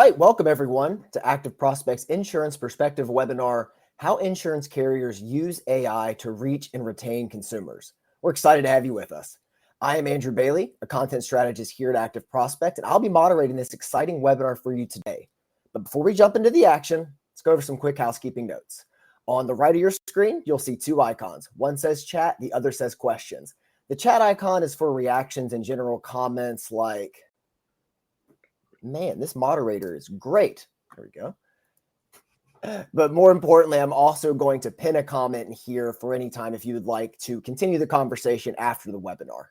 right, welcome everyone to Active Prospects Insurance Perspective webinar, How Insurance Carriers Use AI to Reach and Retain Consumers. We're excited to have you with us. I am Andrew Bailey, a content strategist here at Active Prospect, and I'll be moderating this exciting webinar for you today. But before we jump into the action, let's go over some quick housekeeping notes. On the right of your screen, you'll see two icons. One says chat, the other says questions. The chat icon is for reactions and general comments like, man, this moderator is great. There we go. But more importantly, I'm also going to pin a comment in here for any time if you would like to continue the conversation after the webinar.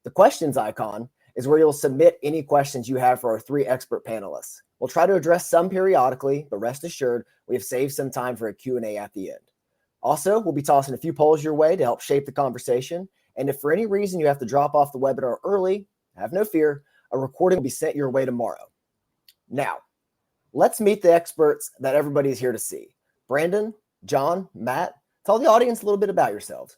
The questions icon is where you'll submit any questions you have for our three expert panelists. We'll try to address some periodically, but rest assured, we have saved some time for a Q&A at the end. Also, we'll be tossing a few polls your way to help shape the conversation. And if for any reason you have to drop off the webinar early, have no fear, a recording will be sent your way tomorrow. Now, let's meet the experts that everybody is here to see. Brandon, John, Matt, tell the audience a little bit about yourselves.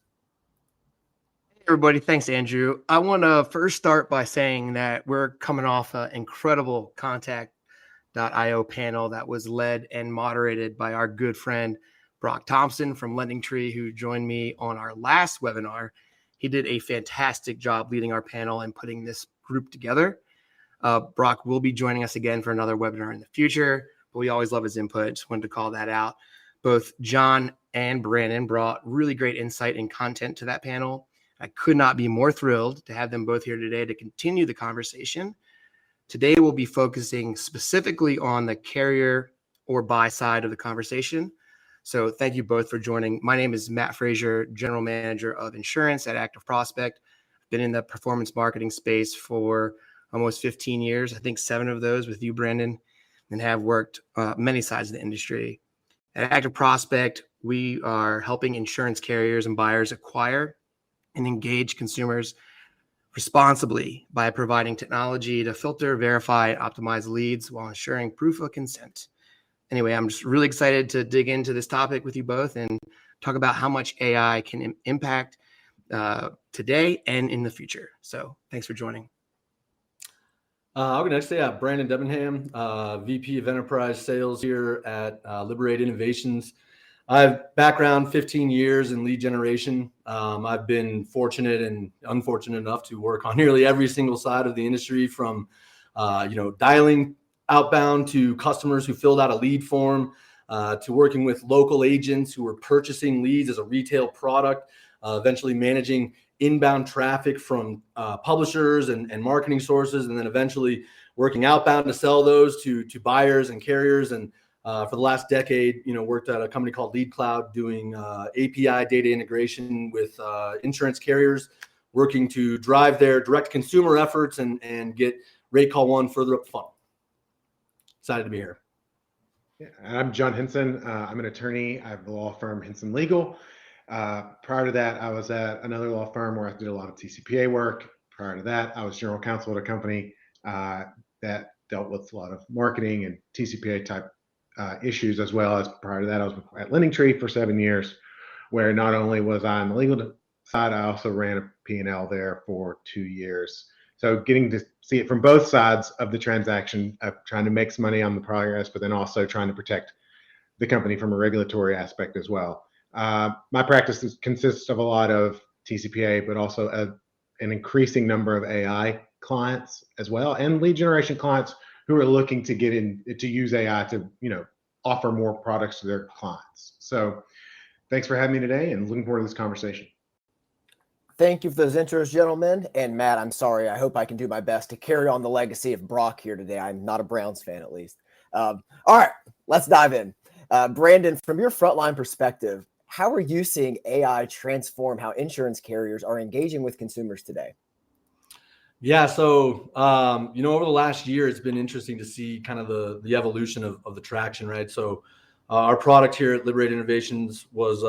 Hey everybody, thanks Andrew. I want to first start by saying that we're coming off an incredible Contact.io panel that was led and moderated by our good friend Brock Thompson from LendingTree, who joined me on our last webinar. He did a fantastic job leading our panel and putting this group together. Brock will be joining us again for another webinar in the future, but we always love his input. Just wanted to call that out. Both John and Brandon brought really great insight and content to that panel. I could not be more thrilled to have them both here today to continue the conversation. Today, we'll be focusing specifically on the carrier or buy side of the conversation. So thank you both for joining. My name is Matt Frazier, General Manager of Insurance at Active Prospect. I've been in the performance marketing space for almost 15 years, I think 7 of those with you, Brandon, and have worked many sides of the industry. At Active Prospect, we are helping insurance carriers and buyers acquire and engage consumers responsibly by providing technology to filter, verify, and optimize leads while ensuring proof of consent. Anyway, I'm just really excited to dig into this topic with you both and talk about how much AI can impact today and in the future. So thanks for joining. I'll go next. Brandon Debenham, VP of Enterprise Sales here at Liberate Innovations. I have background 15 years in lead generation. I've been fortunate and unfortunate enough to work on nearly every single side of the industry, from dialing outbound to customers who filled out a lead form, to working with local agents who were purchasing leads as a retail product, eventually managing inbound traffic from publishers and marketing sources, and then eventually working outbound to sell those to buyers and carriers. And for the last decade, worked at a company called Lead Cloud doing API data integration with insurance carriers, working to drive their direct consumer efforts and get Rate Call One further up the funnel. Excited to be here. Yeah, I'm John Henson. I'm an attorney. I have the law firm Henson Legal. Prior to that, I was at another law firm where I did a lot of TCPA work. Prior to that, I was general counsel at a company that dealt with a lot of marketing and TCPA type issues, as well as prior to that, I was at LendingTree for 7 years, where not only was I on the legal side, I also ran a P&L there for 2 years. So getting to see it from both sides of the transaction, of trying to make some money on the progress, but then also trying to protect the company from a regulatory aspect as well. My practice consists of a lot of TCPA, but also an increasing number of AI clients as well, and lead generation clients who are looking to get in to use AI to offer more products to their clients. So thanks for having me today, and looking forward to this conversation. Thank you for those intros, gentlemen. And Matt, I'm sorry. I hope I can do my best to carry on the legacy of Brock here today. I'm not a Browns fan, at least. All right, let's dive in. Brandon, from your frontline perspective, how are you seeing AI transform how insurance carriers are engaging with consumers today? Yeah, so over the last year, it's been interesting to see kind of the evolution of the traction, right? So our product here at Liberate Innovations was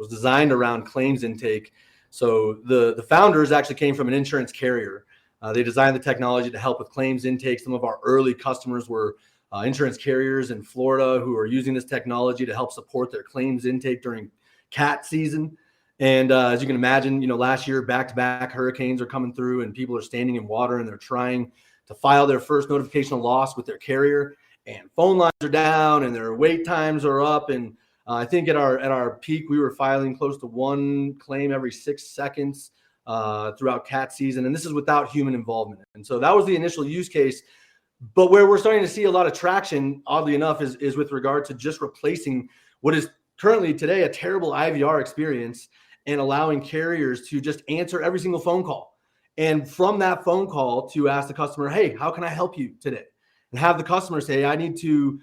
designed around claims intake. So the founders actually came from an insurance carrier. They designed the technology to help with claims intake. Some of our early customers were insurance carriers in Florida who are using this technology to help support their claims intake during cat season. And as you can imagine, last year, back-to-back hurricanes are coming through and people are standing in water and they're trying to file their first notification of loss with their carrier. and phone lines are down and their wait times are up. And I think at our peak, we were filing close to one claim every 6 seconds throughout cat season. And this is without human involvement. And so that was the initial use case. But where we're starting to see a lot of traction, oddly enough, is with regard to just replacing what is currently today a terrible IVR experience and allowing carriers to just answer every single phone call. And from that phone call to ask the customer, hey, how can I help you today? And have the customer say, I need to,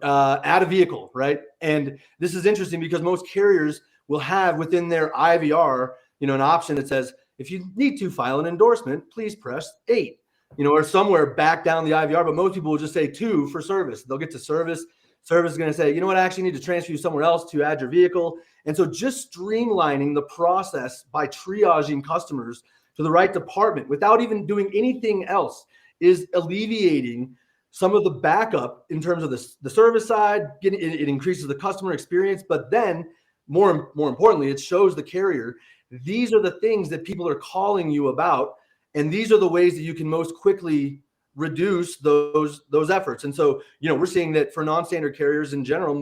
add a vehicle, right? And this is interesting because most carriers will have within their IVR, an option that says, if you need to file an endorsement, please press 8. Or somewhere back down the IVR, but most people will just say 2 for service. They'll get to service. Service is going to say, I actually need to transfer you somewhere else to add your vehicle. And so just streamlining the process by triaging customers to the right department without even doing anything else is alleviating some of the backup in terms of the service side. It increases the customer experience, but then more importantly, it shows the carrier, these are the things that people are calling you about. And these are the ways that you can most quickly reduce those efforts. And so, we're seeing that for non-standard carriers in general,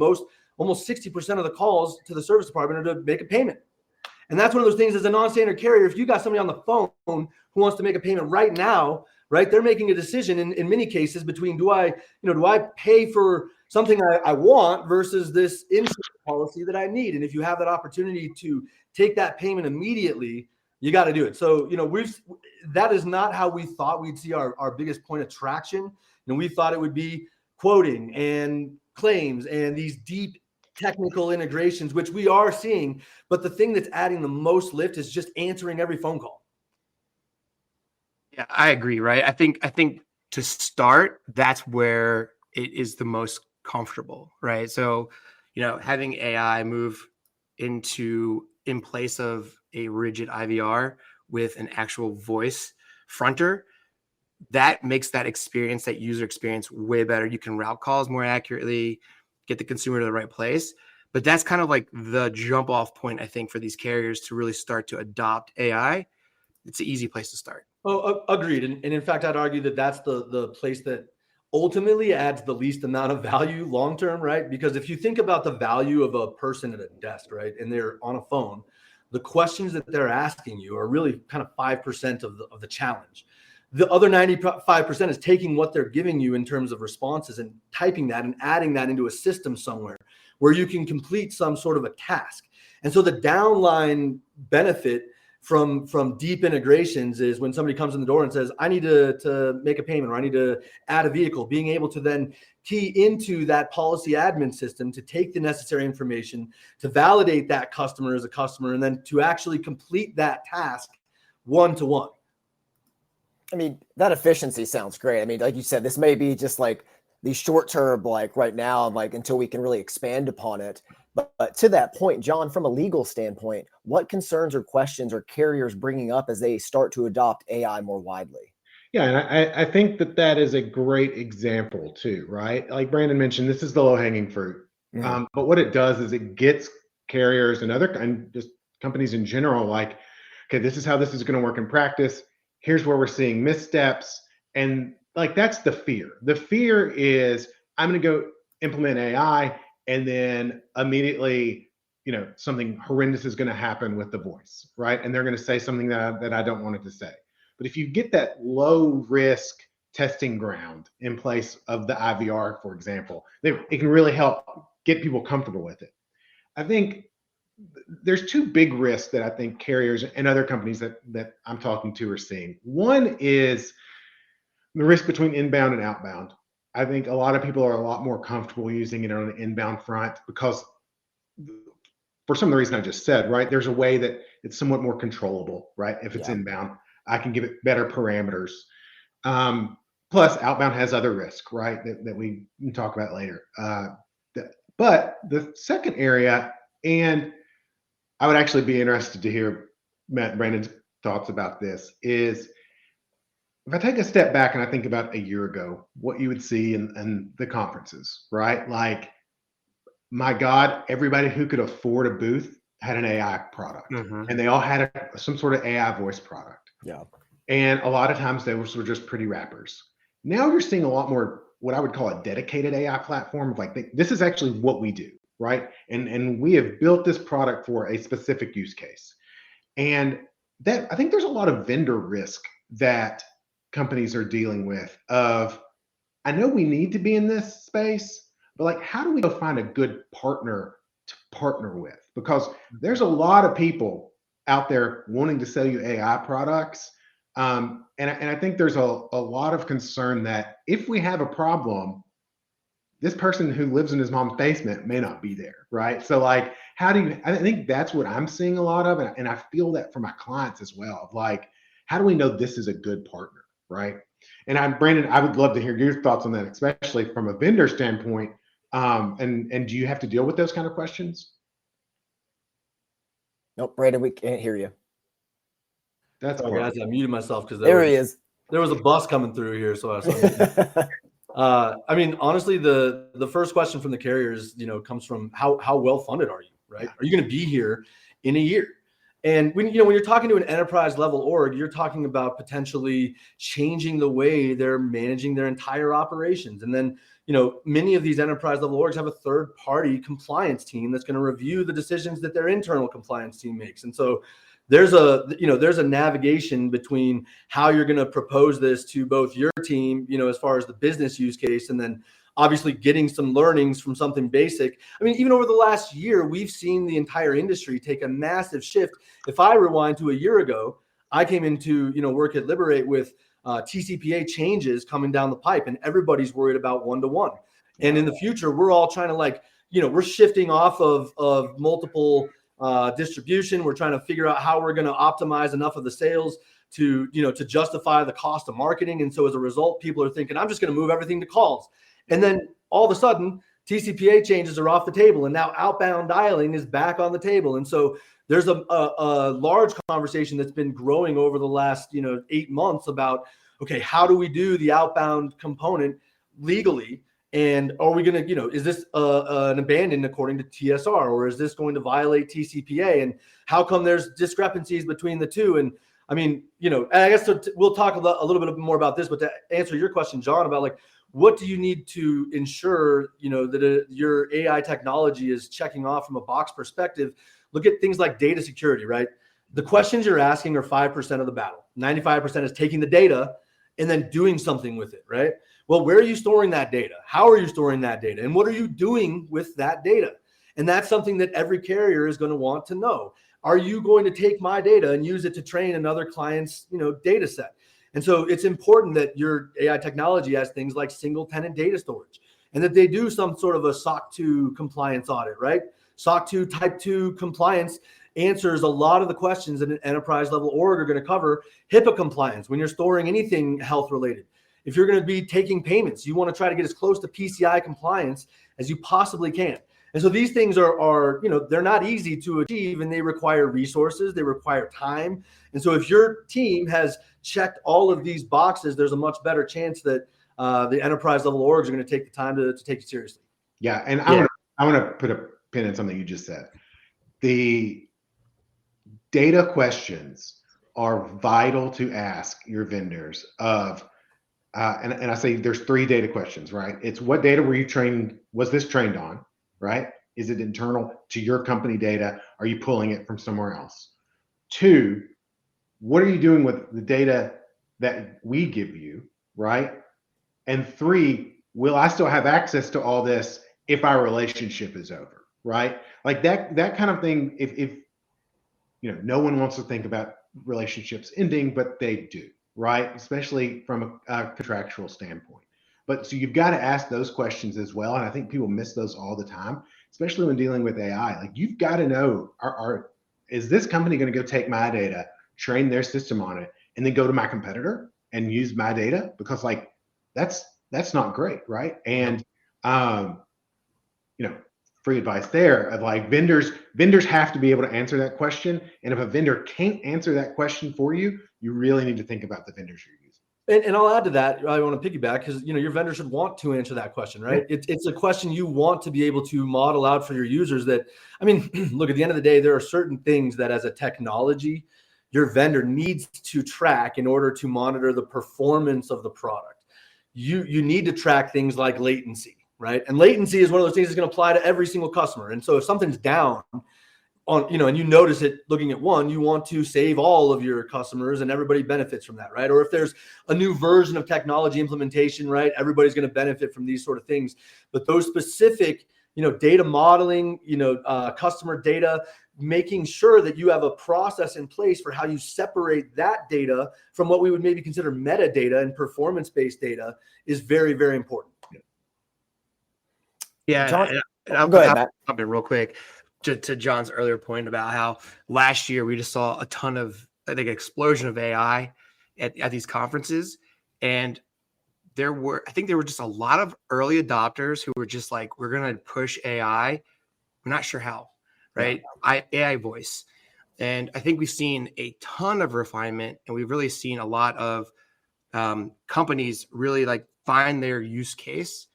almost 60% of the calls to the service department are to make a payment. And that's one of those things as a non-standard carrier, if you got somebody on the phone who wants to make a payment right now, right, they're making a decision in many cases between do I pay for something I want versus this insurance policy that I need. And if you have that opportunity to take that payment immediately, you got to do it. So, that is not how we thought we'd see our biggest point of traction. We thought it would be quoting and claims and these deep technical integrations, which we are seeing. But the thing that's adding the most lift is just answering every phone call. Yeah, I agree. Right. I think to start, that's where it is the most comfortable. Right. So, having AI move in place of a rigid IVR with an actual voice fronter, that makes that user experience way better. You can route calls more accurately, get the consumer to the right place. But that's kind of like the jump off point, I think, for these carriers to really start to adopt AI. It's an easy place to start. Oh, agreed. And in fact, I'd argue that that's the place that ultimately adds the least amount of value long-term, right? Because if you think about the value of a person at a desk, right, and they're on a phone, the questions that they're asking you are really kind of 5% of the challenge. The other 95% is taking what they're giving you in terms of responses and typing that and adding that into a system somewhere where you can complete some sort of a task. And so the downline benefit from deep integrations is when somebody comes in the door and says, I need to make a payment or I need to add a vehicle, being able to then key into that policy admin system to take the necessary information, to validate that customer as a customer, and then to actually complete that task one-to-one. I mean, that efficiency sounds great. I mean, like you said, this may be just like the short term, like right now, like until we can really expand upon it. But to that point, John, from a legal standpoint, what concerns or questions are carriers bringing up as they start to adopt AI more widely? Yeah, and I think that is a great example too, right? Like Brandon mentioned, this is the low-hanging fruit. Mm-hmm. But what it does is it gets carriers and just companies in general like, okay, this is how this is going to work in practice. Here's where we're seeing missteps. And like, that's the fear. The fear is I'm going to go implement AI and then immediately, something horrendous is going to happen with the voice, right? And they're going to say something that I don't want it to say. But if you get that low risk testing ground in place of the IVR, for example, it can really help get people comfortable with it. I think there's two big risks that I think carriers and other companies that I'm talking to are seeing. One is the risk between inbound and outbound. I think a lot of people are a lot more comfortable using it on an inbound front because for some of the reason I just said, right, there's a way that it's somewhat more controllable, right? If it's inbound, I can give it better parameters. Plus outbound has other risk, right? That we can talk about later. But the second area, and I would actually be interested to hear Matt and Brandon's thoughts about this, is if I take a step back and I think about a year ago, what you would see in the conferences, right? Like, my God, everybody who could afford a booth had an AI product, and they all had some sort of AI voice product. Yeah. And a lot of times they were just pretty wrappers. Now you're seeing a lot more what I would call a dedicated AI platform. Like this is actually what we do, right? And we have built this product for a specific use case. And that I think there's a lot of vendor risk that companies are dealing with of, I know we need to be in this space, but like, how do we go find a good partner to partner with? Because there's a lot of people out there wanting to sell you AI products. And I think there's a lot of concern that if we have a problem, this person who lives in his mom's basement may not be there, right? So like, I think that's what I'm seeing a lot of, and I feel that for my clients as well, of like, how do we know this is a good partner, right? And Brandon, I would love to hear your thoughts on that, especially from a vendor standpoint. And do you have to deal with those kind of questions? Nope, Brandon, we can't hear you. That's all, guys. I muted myself because there he is. There was a bus coming through here, so I mean, honestly, the first question from the carriers, comes from how well funded are you, right? Are you going to be here in a year? And when you're talking to an enterprise level org, you're talking about potentially changing the way they're managing their entire operations. And then, many of these enterprise level orgs have a third party compliance team that's going to review the decisions that their internal compliance team makes. And so there's a navigation between how you're going to propose this to both your team, as far as the business use case, and then obviously getting some learnings from something basic. I mean, even over the last year, we've seen the entire industry take a massive shift. If I rewind to a year ago, I came into, work at Liberate with TCPA changes coming down the pipe, and everybody's worried about one-to-one. And in the future, we're all trying to we're shifting off of multiple distribution. We're trying to figure out how we're going to optimize enough of the sales to justify the cost of marketing. And so as a result, people are thinking, I'm just going to move everything to calls. And then all of a sudden, TCPA changes are off the table, and now outbound dialing is back on the table. And so there's a large conversation that's been growing over the last 8 months about, okay, how do we do the outbound component legally? And are we going to, is this an abandon according to TSR, or is this going to violate TCPA? And how come there's discrepancies between the two? And I mean, I guess we'll talk a little bit more about this, but to answer your question, John, about like, what do you need to ensure, that your AI technology is checking off from a box perspective? Look at things like data security, right? The questions you're asking are 5% of the battle. 95% is taking the data and then doing something with it, right? Well, where are you storing that data? How are you storing that data? And what are you doing with that data? And that's something that every carrier is going to want to know. Are you going to take my data and use it to train another client's, data set? And so it's important that your AI technology has things like single tenant data storage, and that they do some sort of a SOC 2 compliance audit, right? SOC 2 type 2 compliance answers a lot of the questions that an enterprise level org are going to cover. HIPAA compliance, when you're storing anything health related. If you're going to be taking payments, you want to try to get as close to PCI compliance as you possibly can. And so these things are they're not easy to achieve, and they require resources, they require time. And so if your team has checked all of these boxes, there's a much better chance that the enterprise level orgs are going to take the time to take it seriously. Yeah, and I want to put a pin in something you just said. The data questions are vital to ask your vendors of, and I say there's 3 data questions, right? It's what data was this trained on, right? Is it internal to your company data? Are you pulling it from somewhere else? 2, what are you doing with the data that we give you, right? And 3, will I still have access to all this if our relationship is over, right? Like that kind of thing. If no one wants to think about relationships ending, but they do, right? Especially from a contractual standpoint. But so you've got to ask those questions as well. And I think people miss those all the time, especially when dealing with AI. Like you've got to know, is this company going to go take my data, train their system on it, and then go to my competitor and use my data? Because like that's not great, right? And free advice there of like vendors have to be able to answer that question. And if a vendor can't answer that question for you, you really need to think about the vendors you're using. And I'll add to that. I want to piggyback because your vendor should want to answer that question, right? Yeah. It's a question you want to be able to model out for your users. That, I mean, look, at the end of the day, there are certain things that as a technology, your vendor needs to track in order to monitor the performance of the product. you need to track things like latency, right? And latency is one of those things that's going to apply to every single customer. And so if something's down on, and you notice it looking at one, you want to save all of your customers and everybody benefits from that, right? Or if there's a new version of technology implementation, right? Everybody's going to benefit from these sort of things. But those specific, data modeling, customer data, making sure that you have a process in place for how you separate that data from what we would maybe consider metadata and performance-based data is very, very important. Yeah, John, I'll go ahead, Matt. jump in real quick to John's earlier point about how last year we just saw a ton of, I think, explosion of AI at these conferences, and there were just a lot of early adopters who were just like, we're going to push AI. We're not sure how, right? Yeah. AI voice. And I think we've seen a ton of refinement, and we've really seen a lot of companies really like find their use case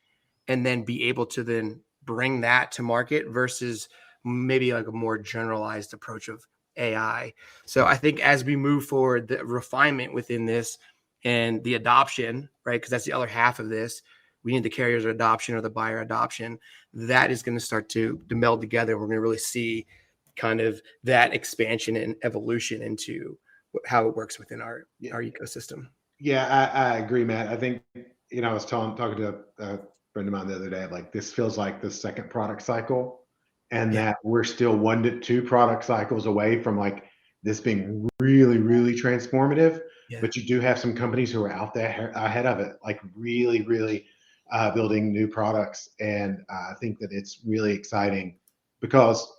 and then be able to then bring that to market versus maybe like a more generalized approach of AI. So I think as we move forward, the refinement within this and the adoption, right? Because that's the other half of this. We need the carrier's adoption or the buyer adoption. That is going to start to meld together. We're going to really see kind of that expansion and evolution into how it works within our ecosystem. Yeah, I agree, Matt. I think, I was talking to a friend of mine the other day, like this feels like the second product cycle, and that we're still 1 to 2 product cycles away from like this being really, really transformative. Yeah. But you do have some companies who are out there ahead of it, like really, really building new products. And I think that it's really exciting because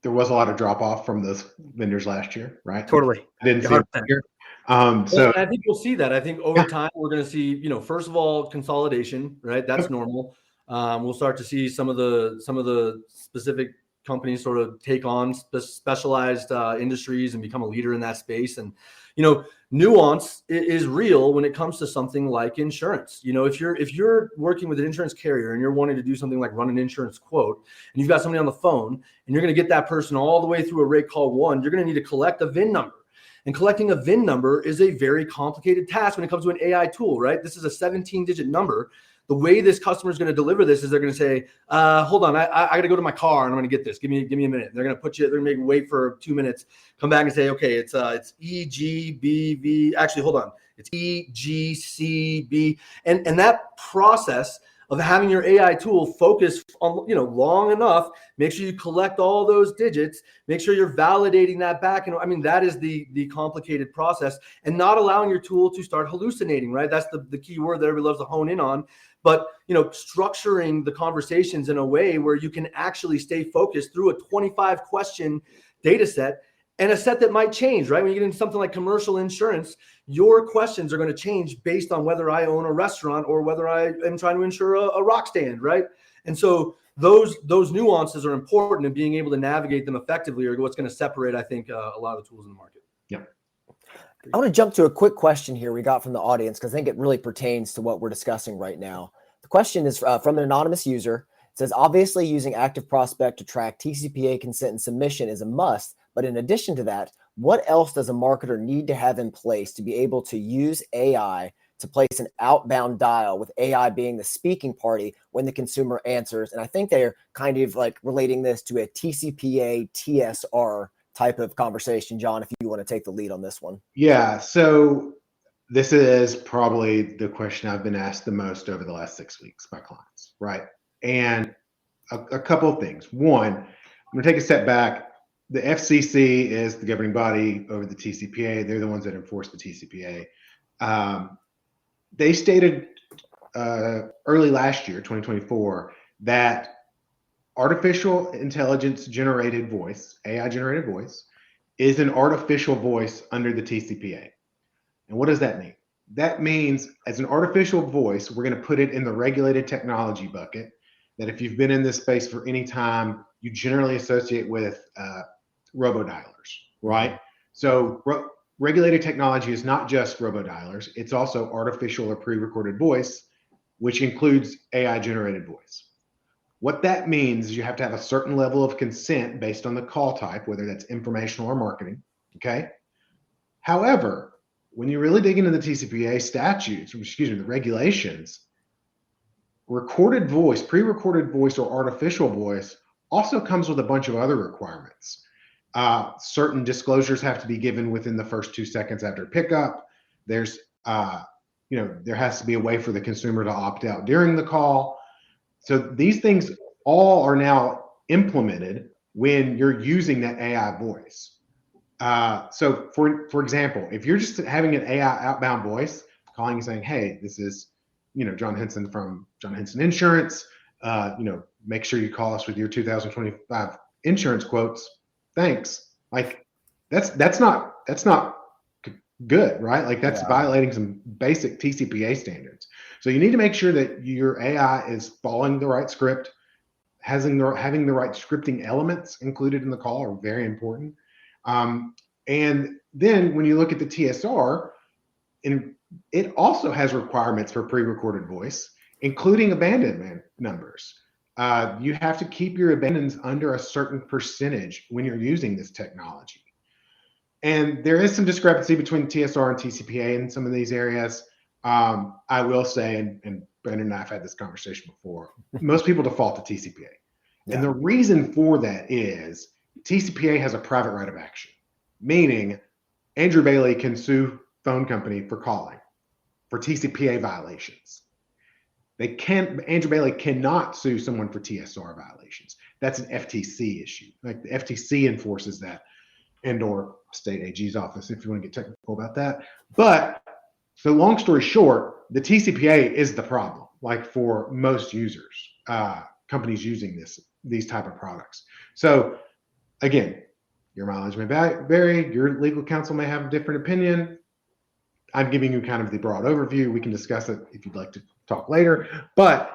there was a lot of drop off from those vendors last year, right? Totally. I didn't see it. So I think we'll see that. I think over time we're going to see, first of all, consolidation, right? That's normal. We'll start to see some of the specific companies sort of take on specialized industries and become a leader in that space. And nuance is real when it comes to something like insurance. If you're working with an insurance carrier and you're wanting to do something like run an insurance quote, and you've got somebody on the phone and you're going to get that person all the way through a rate call 1, you're going to need to collect a VIN number. And collecting a VIN number is a very complicated task when it comes to an AI tool, right? This is a 17-digit number. The way this customer is going to deliver this is they're going to say, hold on, I got to go to my car and I'm going to get this. Give me a minute. They're going to they're going to make you wait for 2 minutes, come back and say, okay, it's EGBV. Actually, hold on. It's EGCB. And that process of having your AI tool focus on, long enough, make sure you collect all those digits, make sure you're validating that back. And that is the complicated process, and not allowing your tool to start hallucinating, right? That's the key word that everybody loves to hone in on. But, structuring the conversations in a way where you can actually stay focused through a 25 question data set, and a set that might change, right? When you get into something like commercial insurance, your questions are going to change based on whether I own a restaurant or whether I am trying to insure a rock stand, right? And so those nuances are important, and being able to navigate them effectively are what's going to separate, I think, a lot of the tools in the market. Yeah. I want to jump to a quick question here we got from the audience, because I think it really pertains to what we're discussing right now. The question is from an anonymous user. It says, obviously using Active Prospect to track TCPA consent and submission is a must, but in addition to that, what else does a marketer need to have in place to be able to use AI to place an outbound dial, with AI being the speaking party when the consumer answers? And I think they're kind of like relating this to a TCPA TSR type of conversation. John, if you want to take the lead on this one. Yeah. So this is probably the question I've been asked the most over the last 6 weeks by clients, right? And a couple of things. One, I'm going to take a step back. The FCC is the governing body over the TCPA. They're the ones that enforce the TCPA. They stated early last year, 2024, that artificial intelligence generated voice, AI generated voice, is an artificial voice under the TCPA. And what does that mean? That means as an artificial voice, we're going to put it in the regulated technology bucket, that if you've been in this space for any time, you generally associate with robodialers, right? So regulated technology is not just robodialers, it's also artificial or pre-recorded voice, which includes AI generated voice. What that means is you have to have a certain level of consent based on the call type, whether that's informational or marketing, okay? However, when you really dig into the TCPA statutes, the regulations, recorded voice, pre-recorded voice, or artificial voice also comes with a bunch of other requirements. Certain disclosures have to be given within the first 2 seconds after pickup. There's, there has to be a way for the consumer to opt out during the call. So these things all are now implemented when you're using that AI voice. So for example, if you're just having an AI outbound voice calling and saying, hey, this is, John Henson from John Henson Insurance, make sure you call us with your 2025 insurance quotes. Thanks. Like that's not good, right? Like that's violating some basic TCPA standards. So you need to make sure that your AI is following the right script, having the right scripting elements included in the call are very important. And then when you look at the TSR, it also has requirements for pre-recorded voice, including abandonment numbers. You have to keep your abandons under a certain percentage when you're using this technology. And there is some discrepancy between TSR and TCPA in some of these areas. I will say, and Brandon and I have had this conversation before, most people default to TCPA. Yeah. And the reason for that is TCPA has a private right of action, meaning Andrew Bailey can sue phone company for calling for TCPA violations. Andrew Bailey cannot sue someone for TSR violations. That's an FTC issue. Like the FTC enforces that, and/or state AG's office, if you want to get technical about that. But so long story short, the TCPA is the problem, like for most users, companies using these type of products. So again, your mileage may vary, your legal counsel may have a different opinion. I'm giving you kind of the broad overview. We can discuss it if you'd like to talk later, but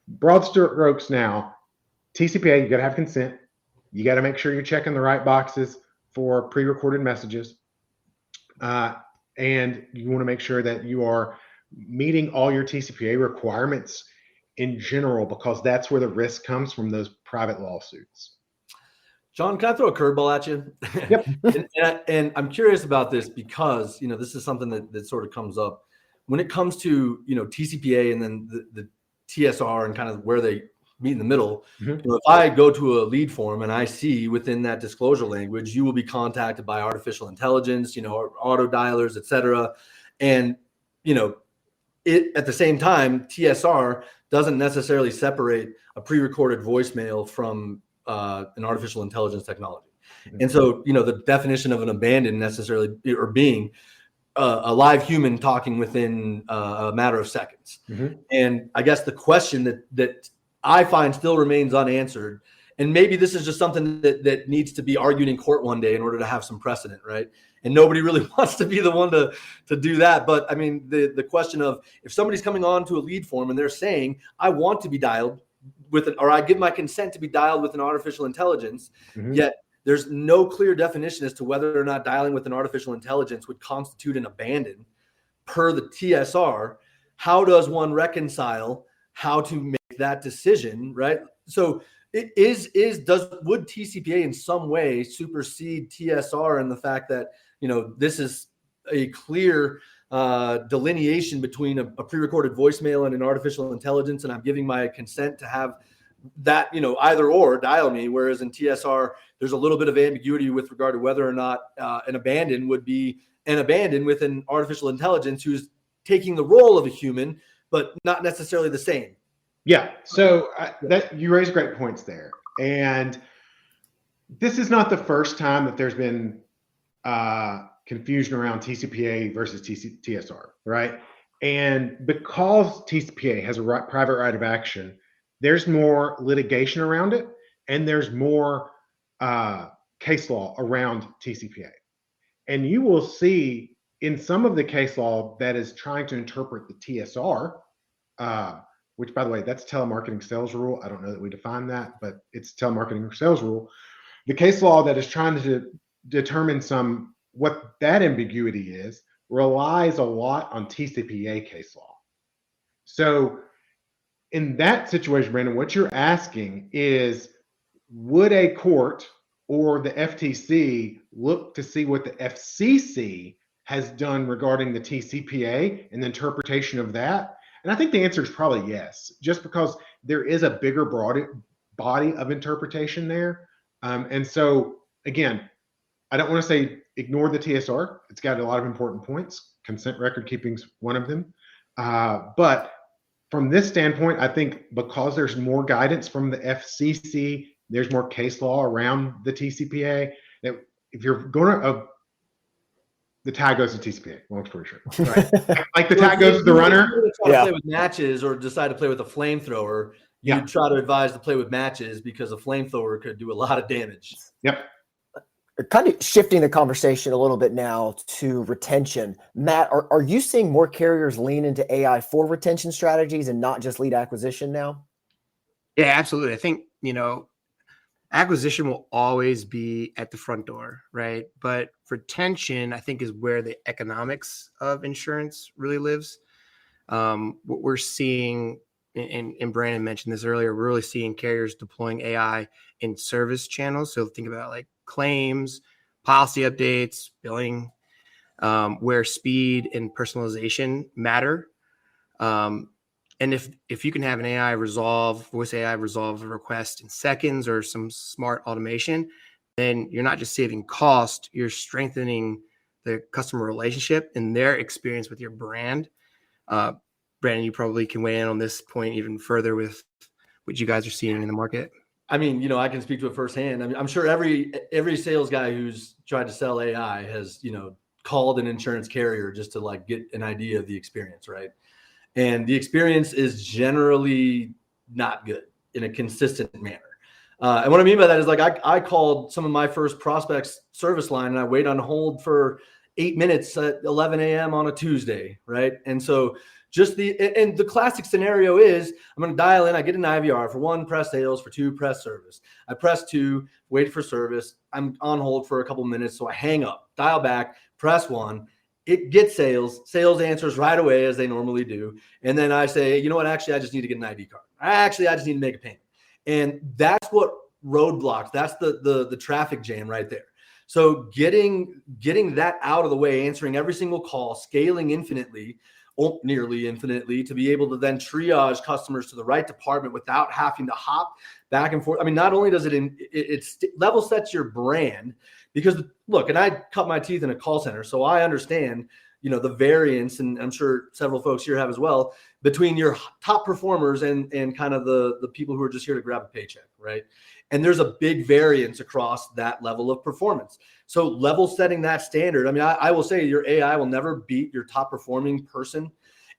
broad strokes now, TCPA, you got to have consent. You got to make sure you're checking the right boxes for pre-recorded messages. And you want to make sure that you are meeting all your TCPA requirements in general, because that's where the risk comes from those private lawsuits. John, can I throw a curveball at you? Yep. and I'm curious about this because, this is something that sort of comes up when it comes to, TCPA and then the TSR and kind of where they meet in the middle. Mm-hmm. If I go to a lead form and I see within that disclosure language, you will be contacted by artificial intelligence, auto dialers, et cetera. And, it at the same time, TSR doesn't necessarily separate a pre-recorded voicemail from an artificial intelligence technology. Mm-hmm. And so, the definition of an abandon necessarily, or being a live human talking within a matter of seconds. Mm-hmm. And I guess the question that I find still remains unanswered, and maybe this is just something that needs to be argued in court one day in order to have some precedent, right? And nobody really wants to be the one to do that. But I mean, the question of if somebody's coming on to a lead form and they're saying, I want to be dialed or I give my consent to be dialed with an artificial intelligence, mm-hmm. yet there's no clear definition as to whether or not dialing with an artificial intelligence would constitute an abandon per the TSR. How does one reconcile how to make that decision, right? So would TCPA in some way supersede TSR in the fact that, this is a clear delineation between a pre-recorded voicemail and an artificial intelligence, and I'm giving my consent to have that, either or dial me, whereas in TSR, there's a little bit of ambiguity with regard to whether or not an abandon would be an abandon with an artificial intelligence who's taking the role of a human, but not necessarily the same. Yeah. So that you raise great points there. And this is not the first time that there's been confusion around TCPA versus TSR, right? And because TCPA has a private right of action, there's more litigation around it, and there's more case law around TCPA. And you will see in some of the case law that is trying to interpret the TSR, which, by the way, that's telemarketing sales rule. I don't know that we define that, but it's telemarketing sales rule. The case law that is trying to determine what that ambiguity is relies a lot on TCPA case law. So in that situation, Brandon, what you're asking is, would a court or the FTC look to see what the FCC has done regarding the TCPA and the interpretation of that? And I think the answer is probably yes, just because there is a bigger body of interpretation there. And so, again, I don't want to say ignore the TSR. It's got a lot of important points. Consent record keeping is one of them. But from this standpoint, I think because there's more guidance from the FCC, there's more case law around the TCPA, that if you're going to, the tag goes to TCPA, long story short. Right? Like the tag goes to the runner. Try to play with matches or decide to play with a flamethrower, you try to advise to play with matches because a flamethrower could do a lot of damage. Yep. Kind of shifting the conversation a little bit now to retention. Matt, are you seeing more carriers lean into AI for retention strategies and not just lead acquisition now? Yeah, absolutely. I think, acquisition will always be at the front door, right? But retention, I think, is where the economics of insurance really lives. What we're seeing, and Brandon mentioned this earlier, we're really seeing carriers deploying AI in service channels. So think about like claims, policy updates, billing, where speed and personalization matter. And if you can have an voice AI resolve a request in seconds or some smart automation, then you're not just saving cost, you're strengthening the customer relationship and their experience with your brand. Brandon, you probably can weigh in on this point even further with what you guys are seeing in the market. I mean, I can speak to it firsthand. I mean, I'm sure every sales guy who's tried to sell AI has, called an insurance carrier just to like get an idea of the experience, right? And the experience is generally not good in a consistent manner. And what I mean by that is like I called some of my first prospects service line and I waited on hold for 8 minutes at 11 a.m. on a Tuesday, right? And so the classic scenario is I'm going to dial in, I get an IVR for 1, press sales, for 2, press service. I press 2, wait for service. I'm on hold for a couple minutes. So I hang up, dial back, press 1. It gets sales answers right away as they normally do. And then I say, you know what, actually, I just need to get an ID card. I just need to make a payment. And that's what roadblocks, that's the traffic jam right there. So getting that out of the way, answering every single call, scaling infinitely, or nearly infinitely, to be able to then triage customers to the right department without having to hop back and forth. I mean, not only does it level sets your brand, because look, and I cut my teeth in a call center, so I understand, the variance, and I'm sure several folks here have as well, between your top performers and kind of the people who are just here to grab a paycheck, right? And there's a big variance across that level of performance. So level setting that standard. I mean, I will say your AI will never beat your top performing person.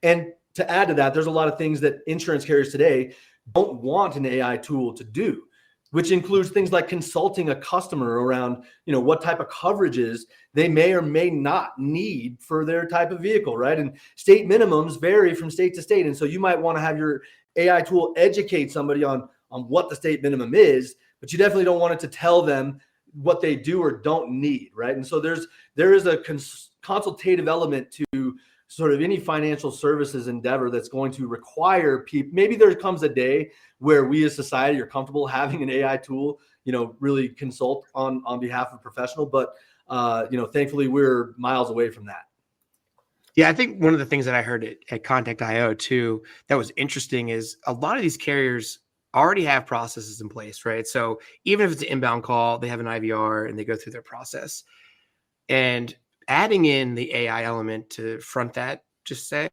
And to add to that, there's a lot of things that insurance carriers today don't want an AI tool to do, which includes things like consulting a customer around, what type of coverages they may or may not need for their type of vehicle, right? And state minimums vary from state to state. And so you might want to have your AI tool educate somebody on what the state minimum is, but you definitely don't want it to tell them what they do or don't need, right? And so there is a consultative element to sort of any financial services endeavor that's going to require people. Maybe there comes a day where we as society are comfortable having an AI tool, really consult on behalf of a professional. But, thankfully we're miles away from that. Yeah, I think one of the things that I heard at Contact.io too that was interesting is a lot of these carriers already have processes in place, right? So even if it's an inbound call, they have an IVR and they go through their process. And adding in the AI element to front that, just say,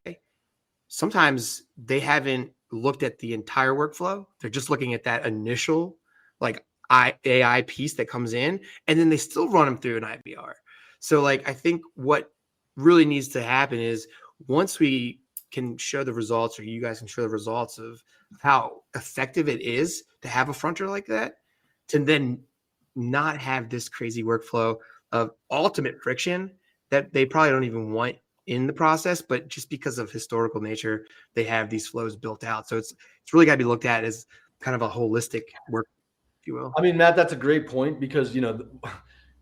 sometimes they haven't looked at the entire workflow. They're just looking at that initial like AI piece that comes in, and then they still run them through an IVR. So like, I think what really needs to happen is once we can show the results, or you guys can show the results of how effective it is to have a fronter like that, to then not have this crazy workflow of ultimate friction that they probably don't even want in the process, but just because of historical nature, they have these flows built out. So it's really got to be looked at as kind of a holistic work, if you will. I mean, Matt, that's a great point, because,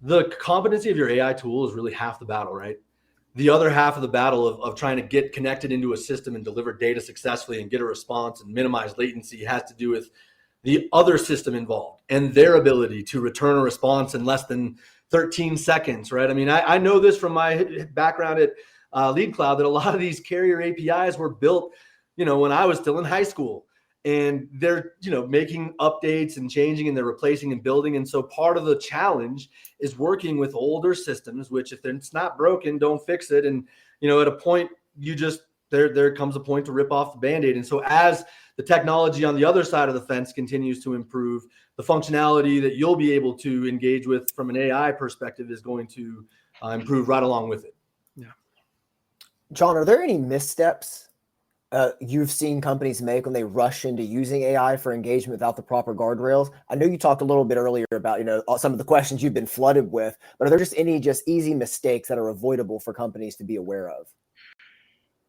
the competency of your AI tool is really half the battle, right? The other half of the battle of trying to get connected into a system and deliver data successfully and get a response and minimize latency has to do with the other system involved and their ability to return a response in less than 13 seconds, right? I mean, I know this from my background at Lead Cloud, that a lot of these carrier APIs were built, when I was still in high school, and they're, making updates and changing, and they're replacing and building. And so part of the challenge is working with older systems, which if it's not broken, don't fix it. And, at a point there comes a point to rip off the Band-Aid. And so as the technology on the other side of the fence continues to improve, the functionality that you'll be able to engage with from an AI perspective is going to improve right along with it. Yeah. John, are there any missteps you've seen companies make when they rush into using AI for engagement without the proper guardrails? I know you talked a little bit earlier about, some of the questions you've been flooded with, but are there any easy mistakes that are avoidable for companies to be aware of?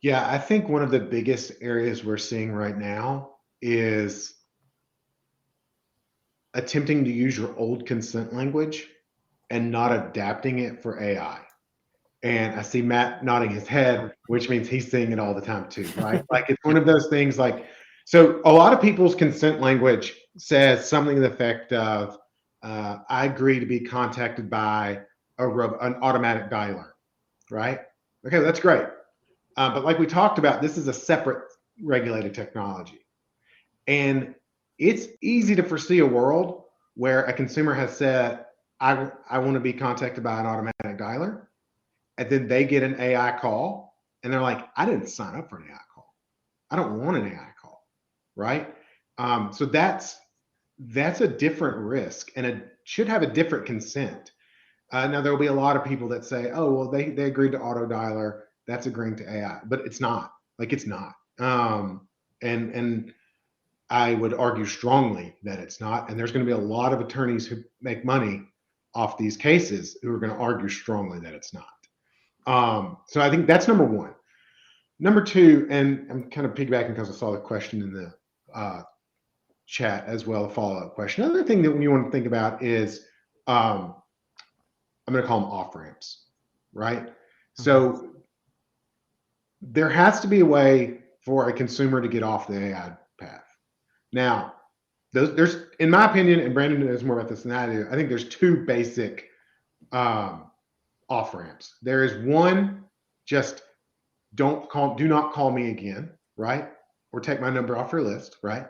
Yeah, I think one of the biggest areas we're seeing right now is attempting to use your old consent language and not adapting it for AI. And I see Matt nodding his head, which means he's seeing it all the time too, right? Like, it's one of those things so a lot of people's consent language says something to the effect of, I agree to be contacted by an automatic dialer, right? Okay, that's great. But like we talked about, this is a separate regulated technology. And it's easy to foresee a world where a consumer has said, I want to be contacted by an automatic dialer. And then they get an AI call and they're like, I didn't sign up for an AI call. I don't want an AI call, right? So that's a different risk, and it should have a different consent. Now, there will be a lot of people that say, oh, well, they agreed to auto dialer. That's agreeing to AI, but it's not. It's not. And I would argue strongly that it's not. And there's going to be a lot of attorneys who make money off these cases who are going to argue strongly that it's not. So I think that's number one. Number two, and I'm kind of piggybacking because I saw the question in the chat as well, a follow-up question. Another thing that you want to think about is, I'm going to call them off-ramps, right? Mm-hmm. So there has to be a way for a consumer to get off the AI path. Now, there's, in my opinion, and Brandon knows more about this than I do, I think there's two basic off-ramps. There is one, just do not call me again, right? Or take my number off your list, right?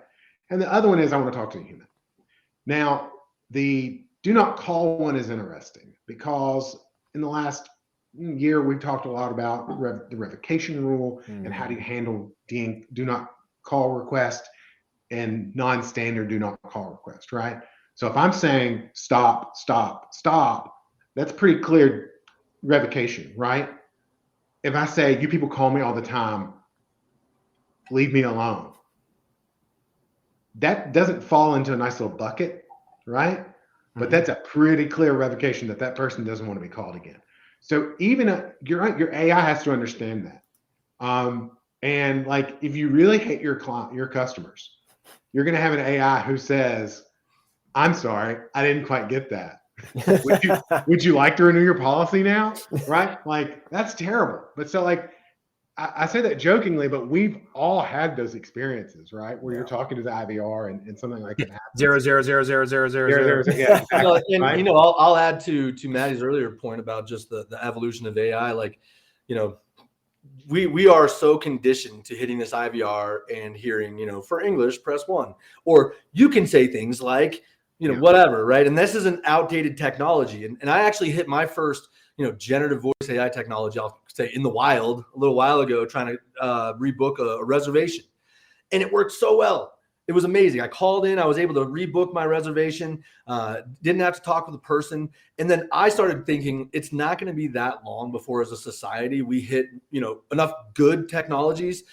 And the other one is, I want to talk to a human. Now, the do not call one is interesting because in the last year, we've talked a lot about the revocation rule and how do you handle do not call request and non-standard do not call request, right? So if I'm saying stop, stop, stop, that's pretty clear revocation, right? If I say, you people call me all the time, leave me alone, that doesn't fall into a nice little bucket, right? But that's a pretty clear revocation that person doesn't want to be called again. So even your AI has to understand that. And if you really hate your customers, you're going to have an AI who says, I'm sorry, I didn't quite get that. would you like to renew your policy now? Right? That's terrible. But so I say that jokingly, but we've all had those experiences, right? Where you're talking to the IVR and something like that happens. 0.0000000. Yeah, exactly. And I'll add to Maddie's earlier point about just the evolution of AI. We are so conditioned to hitting this IVR and hearing, for English, press 1, or you can say things like, whatever, right? And this is an outdated technology. And I actually hit my first, generative voice AI technology, I'll say in the wild a little while ago, trying to rebook a reservation. And it worked so well. It was amazing. I called in, I was able to rebook my reservation, didn't have to talk with the person. And then I started thinking it's not going to be that long before as a society we hit, enough good technologies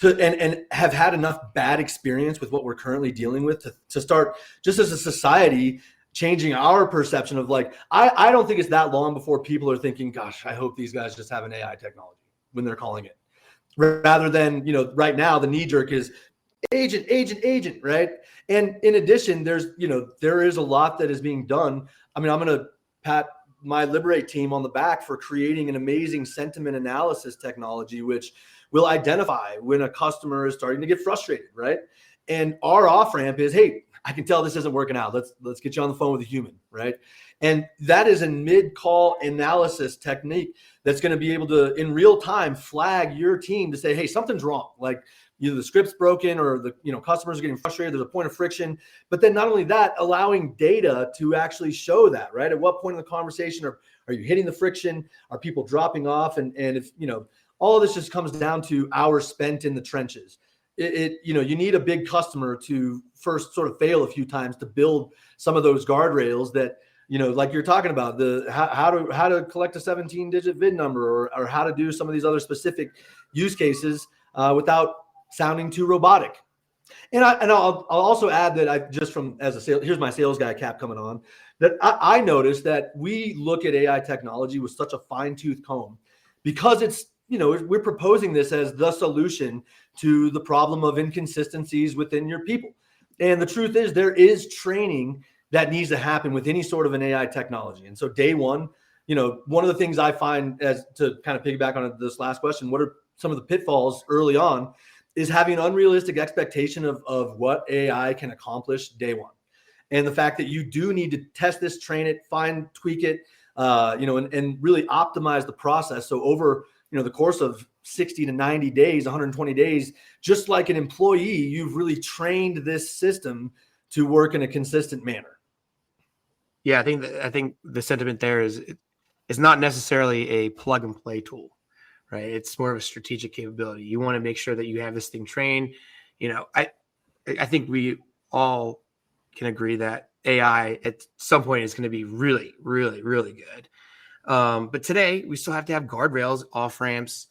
and have had enough bad experience with what we're currently dealing with to start just as a society changing our perception of I don't think it's that long before people are thinking, gosh, I hope these guys just have an AI technology when they're calling it, rather than, right now the knee jerk is agent, right? And in addition, there is a lot that is being done. I mean, I'm going to pat my Liberate team on the back for creating an amazing sentiment analysis technology, which will identify when a customer is starting to get frustrated, right? And our off-ramp is, hey, I can tell this isn't working out. Let's get you on the phone with a human, right? And that is a mid-call analysis technique that's going to be able to, in real time, flag your team to say, hey, something's wrong. Like either the script's broken or the customers are getting frustrated. There's a point of friction. But then not only that, allowing data to actually show that, right? At what point in the conversation are you hitting the friction? Are people dropping off? And if, all of this just comes down to hours spent in the trenches. You need a big customer to first sort of fail a few times to build some of those guardrails that, like you're talking about, the how to collect a 17-digit VIN number or how to do some of these other specific use cases without sounding too robotic. And I'll also add that here's my sales guy cap coming on, that I noticed that we look at AI technology with such a fine-tooth comb because it's, we're proposing this as the solution to the problem of inconsistencies within your people. And the truth is there is training that needs to happen with any sort of an AI technology. And so day one, one of the things I find, as to kind of piggyback on this last question, what are some of the pitfalls early on, is having an unrealistic expectation of what AI can accomplish day one. And the fact that you do need to test this, train it, tweak it, and really optimize the process. So over, the course of 60 to 90 days, 120 days, just like an employee, you've really trained this system to work in a consistent manner. Yeah, I think the sentiment there is it's not necessarily a plug and play tool, right? It's more of a strategic capability. You want to make sure that you have this thing trained. I think we all can agree that AI at some point is going to be really, really, really good. But today we still have to have guardrails, off ramps,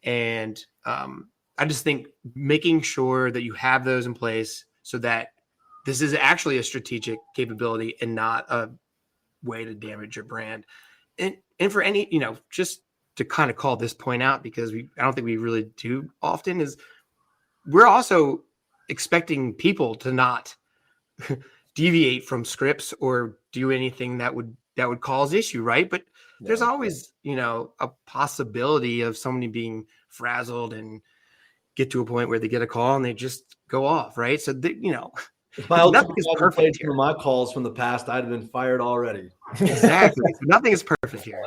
and I just think making sure that you have those in place so that this is actually a strategic capability and not a way to damage your brand. And for any, just to kind of call this point out, because I don't think we really do often, is we're also expecting people to not deviate from scripts or do anything that would cause issue, right? But there's always, a possibility of somebody being frazzled and get to a point where they get a call and they just go off, right? So, nothing is perfect here. My calls from the past, I'd have been fired already. Exactly. So nothing is perfect here.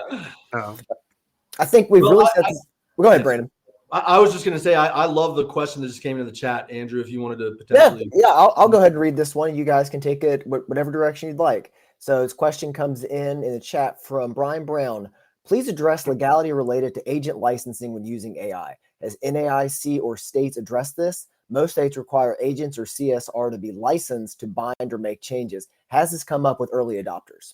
I think we've really set this. Go ahead, Brandon. I was just going to say, I love the question that just came into the chat, Andrew, if you wanted to potentially. Yeah, I'll go ahead and read this one. You guys can take it whatever direction you'd like. So this question comes in the chat from Brian Brown. Please address legality related to agent licensing when using AI. Has NAIC or states addressed this? Most states require agents or CSR to be licensed to bind or make changes. Has this come up with early adopters?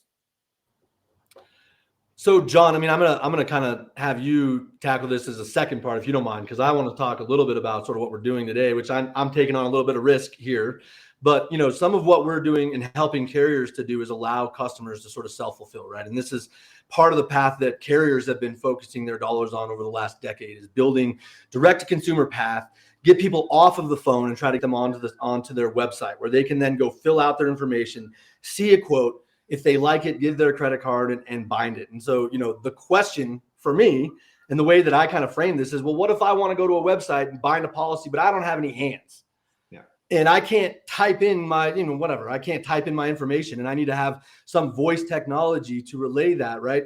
So, John, I'm gonna kind of have you tackle this as a second part, if you don't mind, because I want to talk a little bit about sort of what we're doing today, which I'm taking on a little bit of risk here. But, some of what we're doing and helping carriers to do is allow customers to sort of self-fulfill, right? And this is part of the path that carriers have been focusing their dollars on over the last decade, is building direct-to-consumer path, get people off of the phone and try to get them onto their website where they can then go fill out their information, see a quote. If they like it, give their credit card and bind it. And so, the question for me and the way that I kind of frame this is, well, what if I want to go to a website and bind a policy, but I don't have any hands? Yeah. And I can't type in my, I can't type in my information, and I need to have some voice technology to relay that, right?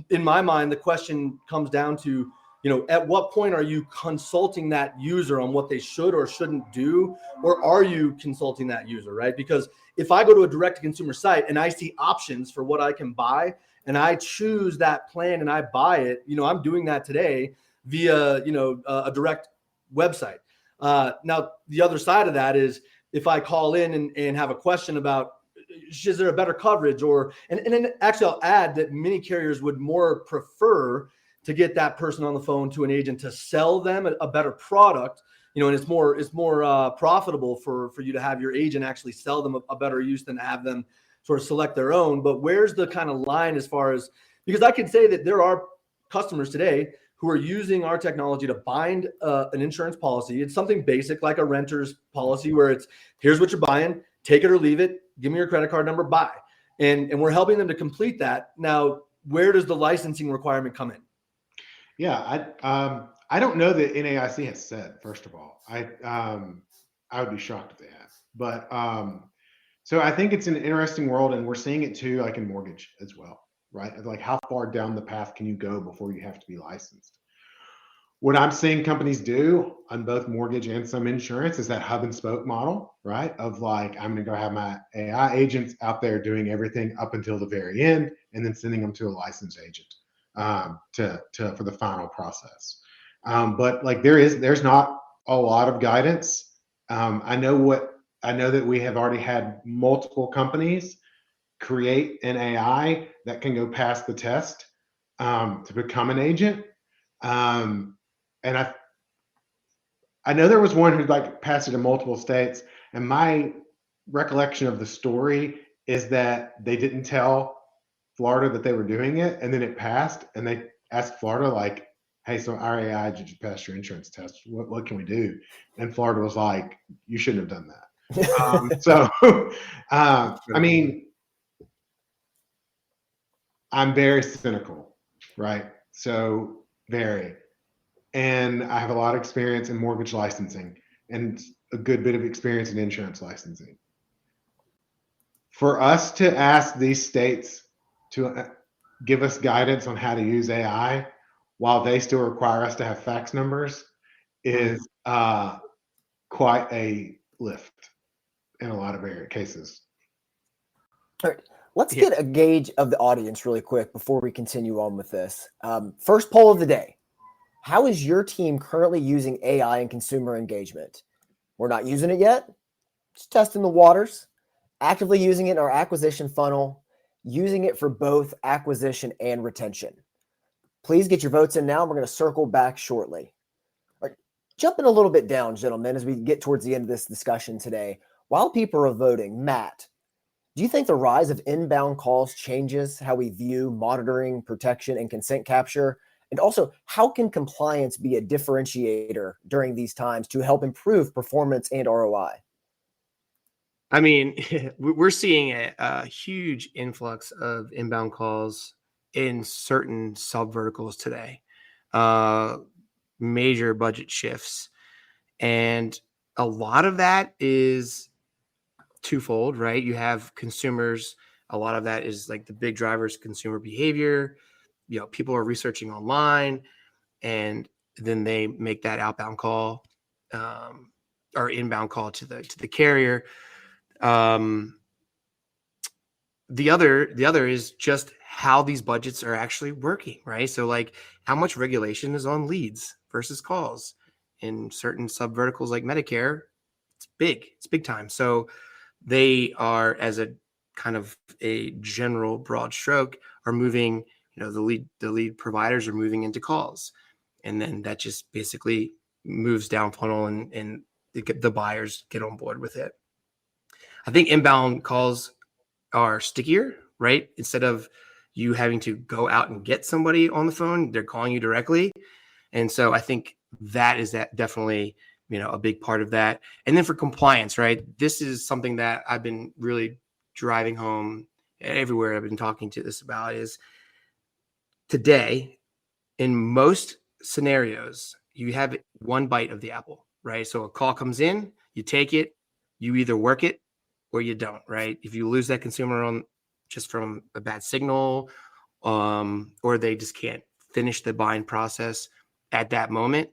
In my mind, the question comes down to, at what point are you consulting that user on what they should or shouldn't do? Or are you consulting that user, right? Because if I go to a direct-to-consumer site and I see options for what I can buy and I choose that plan and I buy it, I'm doing that today via, a direct website. Now, the other side of that is if I call in and have a question about, is there a better coverage? And then actually I'll add that many carriers would more prefer to get that person on the phone to an agent to sell them a better product, and it's more profitable for you to have your agent actually sell them a better use than to have them sort of select their own. But where's the kind of line as far as, because I could say that there are customers today who are using our technology to bind an insurance policy. It's something basic like a renter's policy where it's, here's what you're buying, take it or leave it, give me your credit card number, buy. And we're helping them to complete that. Now, where does the licensing requirement come in? Yeah, I don't know that NAIC has said, first of all. I would be shocked if they have. But So I think it's an interesting world, and we're seeing it too, like in mortgage as well, right? Like how far down the path can you go before you have to be licensed? What I'm seeing companies do on both mortgage and some insurance is that hub and spoke model, right? Of like, I'm going to go have my AI agents out there doing everything up until the very end, and then sending them to a licensed agent for the final process. But like there's not a lot of guidance. I know that we have already had multiple companies create an AI that can go past the test to become an agent. And I know there was one who like passed it in multiple states, and my recollection of the story is that they didn't tell Florida that they were doing it, and then it passed, and they asked Florida like, "Hey, so our AI did you pass your insurance test? What can we do?" And Florida was like, "You shouldn't have done that." I mean, I'm very cynical, right? So very. And I have a lot of experience in mortgage licensing and a good bit of experience in insurance licensing. For us to ask these states to give us guidance on how to use AI while they still require us to have fax numbers is quite a lift in a lot of cases. All right. Let's get a gauge of the audience really quick before we continue on with this. First poll of the day. How is your team currently using AI in consumer engagement? We're not using it yet. Just testing the waters. Actively using it in our acquisition funnel. Using it for both acquisition and retention. Please get your votes in now. We're going to circle back shortly. All right. Jumping a little bit down, gentlemen, as we get towards the end of this discussion today. While people are voting, Matt, do you think the rise of inbound calls changes how we view monitoring, protection, and consent capture? And also, how can compliance be a differentiator during these times to help improve performance and ROI? I mean, we're seeing a huge influx of inbound calls in certain subverticals today, major budget shifts. And a lot of that is twofold, right? You have consumers. A lot of that is like the big drivers, consumer behavior. You know, people are researching online, and then they make that outbound call or inbound call to the carrier. The other is just how these budgets are actually working, right? So like how much regulation is on leads versus calls in certain subverticals like Medicare. It's big time. So they are, as a kind of a general broad stroke, are moving, the lead providers are moving into calls. And then that just basically moves down funnel and the buyers get on board with it. I think inbound calls are stickier, right? Instead of you having to go out and get somebody on the phone, they're calling you directly. And so I think that is definitely, a big part of that. And then for compliance, right? This is something that I've been really driving home everywhere I've been talking to this about is today, in most scenarios, you have one bite of the apple, right? So a call comes in, you take it, you either work it or you don't, right? If you lose that consumer on just from a bad signal, or they just can't finish the buying process at that moment,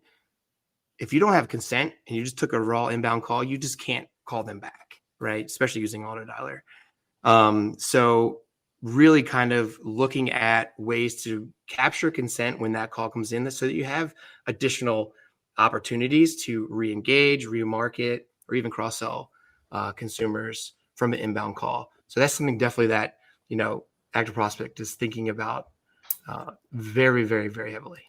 if you don't have consent and you just took a raw inbound call, you just can't call them back, right? Especially using auto dialer. So really kind of looking at ways to capture consent when that call comes in so that you have additional opportunities to re-engage, remarket, or even cross-sell consumers from an inbound call. So that's something definitely that, Active Prospect is thinking about very, very, very heavily.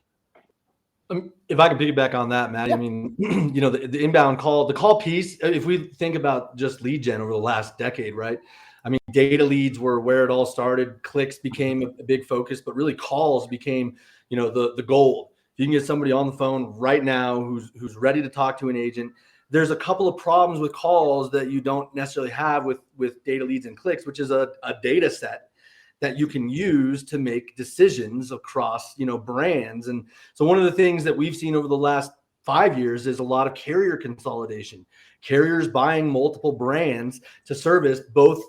If I can piggyback on that, Matt, I mean, the inbound call, the call piece, if we think about just lead gen over the last decade, right? I mean, data leads were where it all started. Clicks became a big focus, but really calls became, the gold. If you can get somebody on the phone right now who's ready to talk to an agent, there's a couple of problems with calls that you don't necessarily have with data leads and clicks, which is a data set that you can use to make decisions across, brands. And so one of the things that we've seen over the last 5 years is a lot of carrier consolidation, carriers buying multiple brands to service both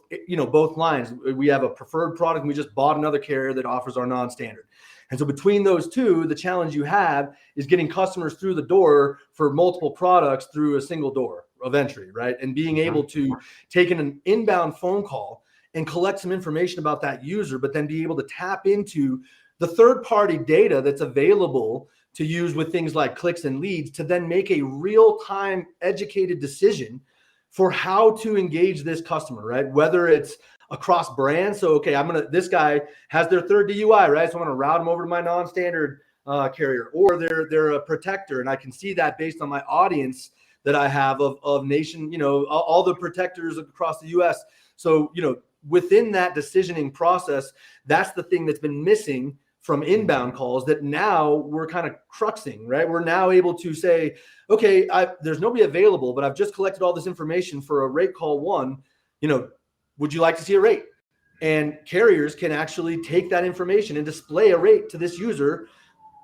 lines. We have a preferred product and we just bought another carrier that offers our non-standard. And so between those two, the challenge you have is getting customers through the door for multiple products through a single door of entry, right? And being able to take an inbound phone call and collect some information about that user, but then be able to tap into the third-party data that's available to use with things like clicks and leads to then make a real-time educated decision for how to engage this customer, right? Whether it's across brands. So, okay, this guy has their third DUI, right? So I'm going to route them over to my non-standard carrier, or they're a protector. And I can see that based on my audience that I have of nation, all the protectors across the US. So, within that decisioning process, that's the thing that's been missing from inbound calls that now we're kind of cruxing, right? We're now able to say, okay, there's nobody available, but I've just collected all this information for a rate call one, would you like to see a rate? And carriers can actually take that information and display a rate to this user,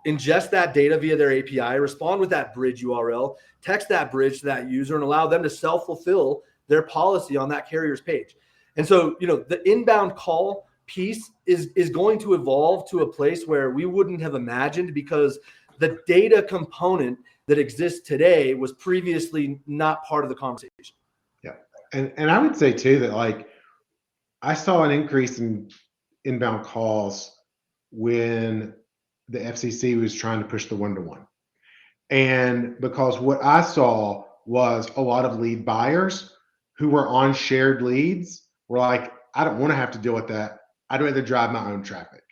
ingest that data via their API, respond with that bridge URL, text that bridge to that user, and allow them to self-fulfill their policy on that carrier's page. And so, the inbound call piece is going to evolve to a place where we wouldn't have imagined, because the data component that exists today was previously not part of the conversation. Yeah. And I would say too that I saw an increase in inbound calls when the FCC was trying to push the 1-to-1. And because what I saw was a lot of lead buyers who were on shared leads were like, I don't want to have to deal with that. I'd rather drive my own traffic,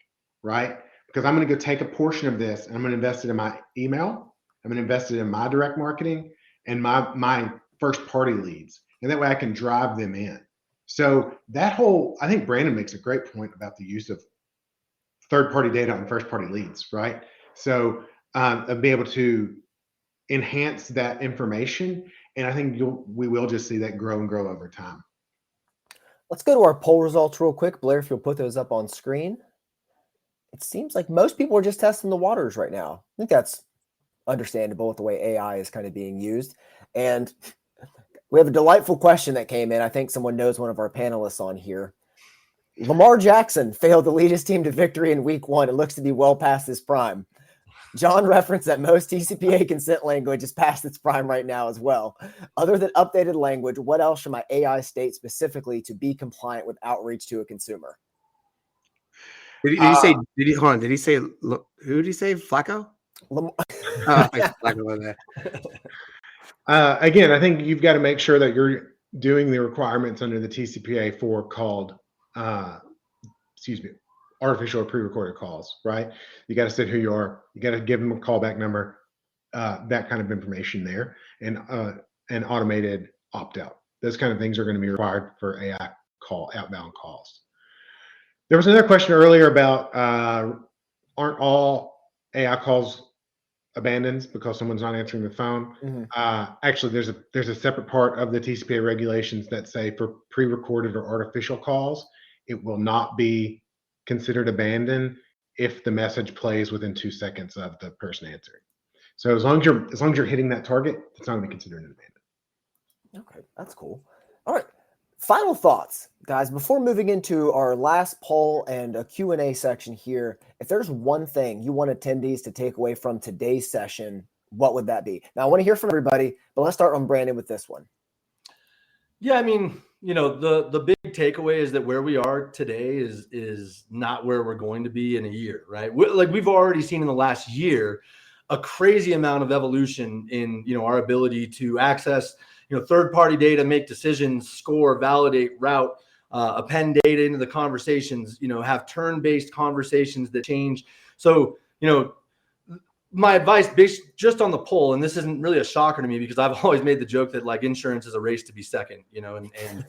right? Because I'm going to go take a portion of this and I'm going to invest it in my email. I'm going to invest it in my direct marketing and my first party leads. And that way I can drive them in. So I think Brandon makes a great point about the use of third-party data on first-party leads, right? So of being able to enhance that information, and I think we will just see that grow and grow over time. Let's go to our poll results real quick. Blair, if you'll put those up on screen. It seems like most people are just testing the waters right now. I think that's understandable with the way AI is kind of being used. And we have a delightful question that came in. I think someone knows one of our panelists on here. Lamar Jackson failed to lead his team to victory in week 1. It looks to be well past his prime. John referenced that most TCPA consent language is past its prime right now as well. Other than updated language, what else should my AI state specifically to be compliant with outreach to a consumer? Did he say, who did he say, Flacco? Flacco. Again, I think you've got to make sure that you're doing the requirements under the TCPA for called, artificial or pre-recorded calls, right? You got to say who you are. You got to give them a callback number, that kind of information there, and an automated opt-out. Those kind of things are going to be required for AI outbound calls. There was another question earlier about aren't all AI calls abandoned because someone's not answering the phone? Mm-hmm. Actually, there's a separate part of the TCPA regulations that say for pre-recorded or artificial calls, it will not be considered abandoned if the message plays within 2 seconds of the person answering. So as long as you're hitting that target, it's not going to be considered an abandoned. Okay, that's cool. All right. Final thoughts, guys, before moving into our last poll and a Q&A section here. If there's one thing you want attendees to take away from today's session, what would that be? Now, I want to hear from everybody, but let's start on Brandon with this one. Yeah, I mean, the big takeaway is that where we are today is not where we're going to be in a year, right? We've already seen in the last year a crazy amount of evolution in, our ability to access third-party data, make decisions, score, validate, route, append data into the conversations, have turn-based conversations that change. So, my advice based just on the poll, and this isn't really a shocker to me because I've always made the joke that insurance is a race to be second, and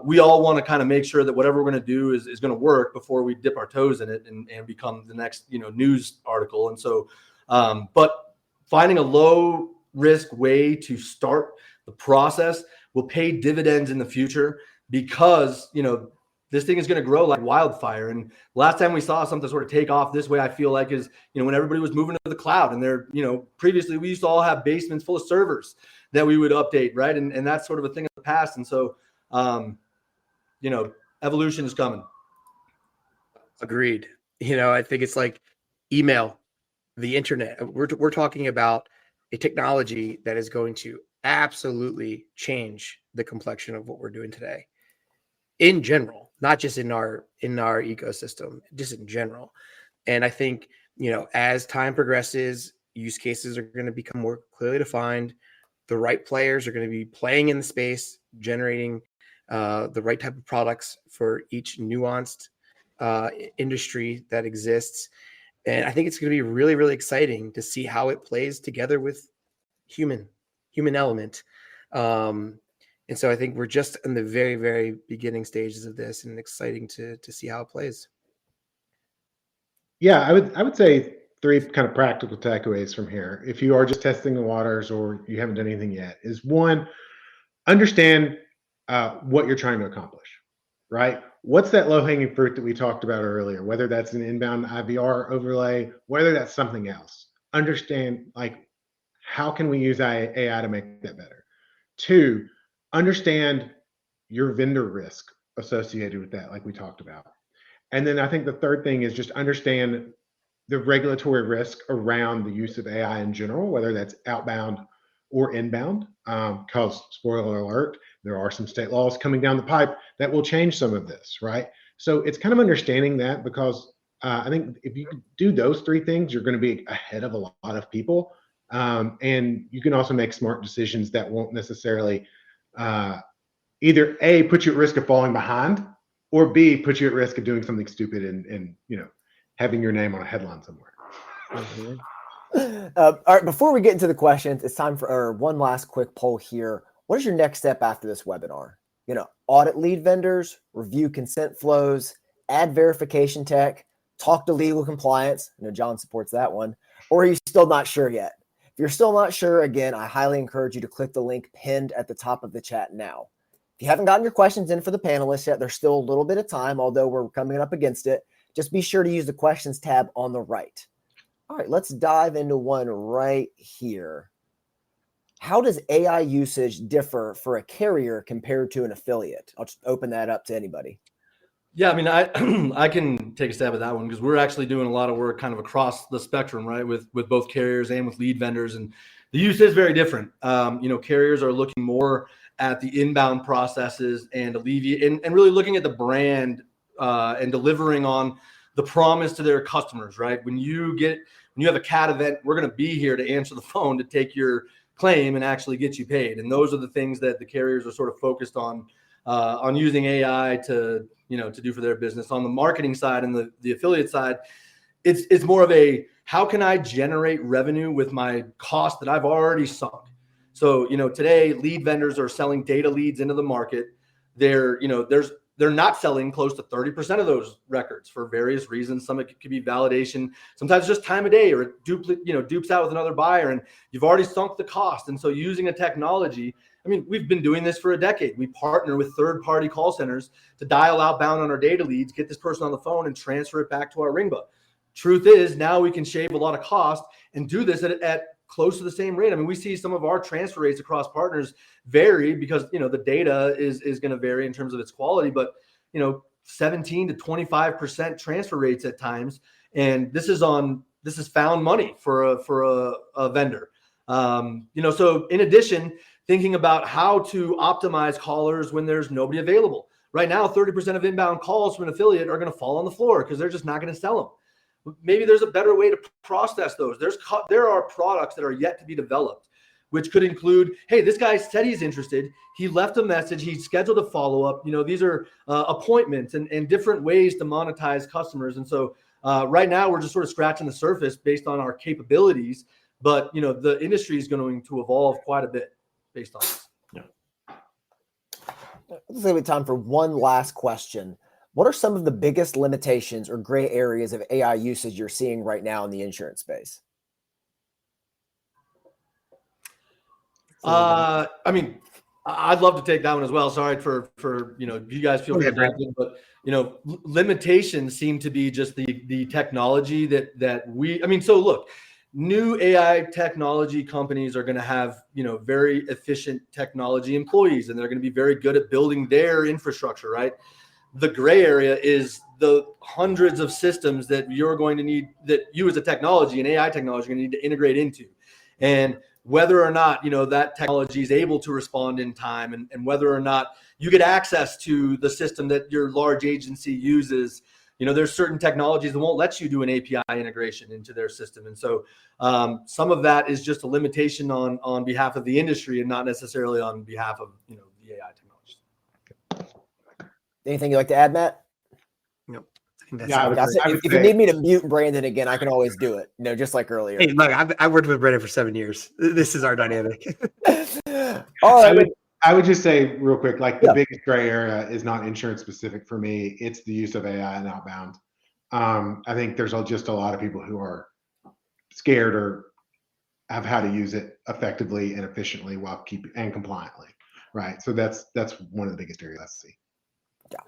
we all want to kind of make sure that whatever we're going to do is going to work before we dip our toes in it and become the next, news article. And so, but finding a low risk way to start the process will pay dividends in the future because, this thing is going to grow like wildfire. And last time we saw something sort of take off this way, I feel like is, when everybody was moving to the cloud, and they're, previously we used to all have basements full of servers that we would update. Right. And that's sort of a thing of the past. And so, evolution is coming. Agreed. I think it's like email, the internet. We're talking about a technology that is going to absolutely change the complexion of what we're doing today in general, not just in our ecosystem, just in general. And I think, as time progresses, use cases are going to become more clearly defined. The right players are going to be playing in the space, generating the right type of products for each nuanced industry that exists. And I think it's going to be really, really exciting to see how it plays together with human element. And so I think we're just in the very, very beginning stages of this, and exciting to see how it plays. Yeah, I would say 3 kind of practical takeaways from here. If you are just testing the waters or you haven't done anything yet, is 1, understand what you're trying to accomplish, right? What's that low-hanging fruit that we talked about earlier, whether that's an inbound IVR overlay, whether that's something else. Understand, like, how can we use AI to make that better? 2, understand your vendor risk associated with that, like we talked about. And then I think the third thing is just understand the regulatory risk around the use of AI in general, whether that's outbound or inbound, because spoiler alert, there are some state laws coming down the pipe that will change some of this, right? So it's kind of understanding that, because I think if you do those 3 things, you're going to be ahead of a lot of people. And you can also make smart decisions that won't necessarily either A, put you at risk of falling behind, or B, put you at risk of doing something stupid and having your name on a headline somewhere. Mm-hmm. All right, before we get into the questions, it's time for one last quick poll here. What is your next step after this webinar? Audit lead vendors, review consent flows, add verification tech, talk to legal compliance. I know John supports that one. Or are you still not sure yet? If you're still not sure, again, I highly encourage you to click the link pinned at the top of the chat now. If you haven't gotten your questions in for the panelists yet, there's still a little bit of time, although we're coming up against it. Just be sure to use the questions tab on the right. All right, let's dive into one right here. How does AI usage differ for a carrier compared to an affiliate? I'll just open that up to anybody. Yeah, I mean, I can take a stab at that one, because we're actually doing a lot of work kind of across the spectrum, right, with both carriers and with lead vendors, and the use is very different. Carriers are looking more at the inbound processes and and really looking at the brand and delivering on the promise to their customers, right? When you have a CAT event, we're going to be here to answer the phone, to take your claim and actually get you paid. And those are the things that the carriers are sort of focused on using AI to do for their business. On the marketing side and the affiliate side, it's more of a, how can I generate revenue with my cost that I've already sunk? So, today lead vendors are selling data leads into the market. They're not selling close to 30% of those records for various reasons. Some it could be validation, sometimes just time of day, or it dupes out with another buyer, and you've already sunk the cost. And so using a technology, I mean, we've been doing this for a decade. We partner with third-party call centers to dial outbound on our data leads, get this person on the phone, and transfer it back to our ringbook. Truth is, now we can shave a lot of cost and do this at close to the same rate. I mean, we see some of our transfer rates across partners vary because, the data is going to vary in terms of its quality, but, 17 to 25% transfer rates at times. And this is found money for a vendor. So in addition, thinking about how to optimize callers when there's nobody available. Right now, 30% of inbound calls from an affiliate are going to fall on the floor because they're just not going to sell them. Maybe there's a better way to process those. There are products that are yet to be developed, which could include, hey, this guy said he's interested. He left a message. He scheduled a follow-up. These are appointments and different ways to monetize customers. And so right now we're just sort of scratching the surface based on our capabilities. But, the industry is going to evolve quite a bit based on this. Yeah. Let's say we have time for one last question. What are some of the biggest limitations or gray areas of AI usage you're seeing right now in the insurance space? I mean, I'd love to take that one as well. Sorry for you guys feel free to jump in, but limitations seem to be just the technology so look, new AI technology companies are going to have, very efficient technology employees, and they're going to be very good at building their infrastructure, right? The gray area is the hundreds of systems that you're going to need, that you as a technology and AI technology are going to need to integrate into. And whether or not, that technology is able to respond in time, and whether or not you get access to the system that your large agency uses. There's certain technologies that won't let you do an API integration into their system. And so some of that is just a limitation on behalf of the industry and not necessarily on behalf of, the AI technology. Anything you'd like to add, Matt? Nope. I think that's Yeah, If you need me to mute Brandon again, I can always do it, just like earlier. Hey, look, I've worked with Brandon for 7 years. This is our dynamic. All right. I would just say real quick, like the Yeah. biggest gray area is not insurance specific for me. It's the use of AI and outbound. I think there's just a lot of people who are scared or have how to use it effectively and efficiently and compliantly, right? So that's one of the biggest areas I see. Yeah.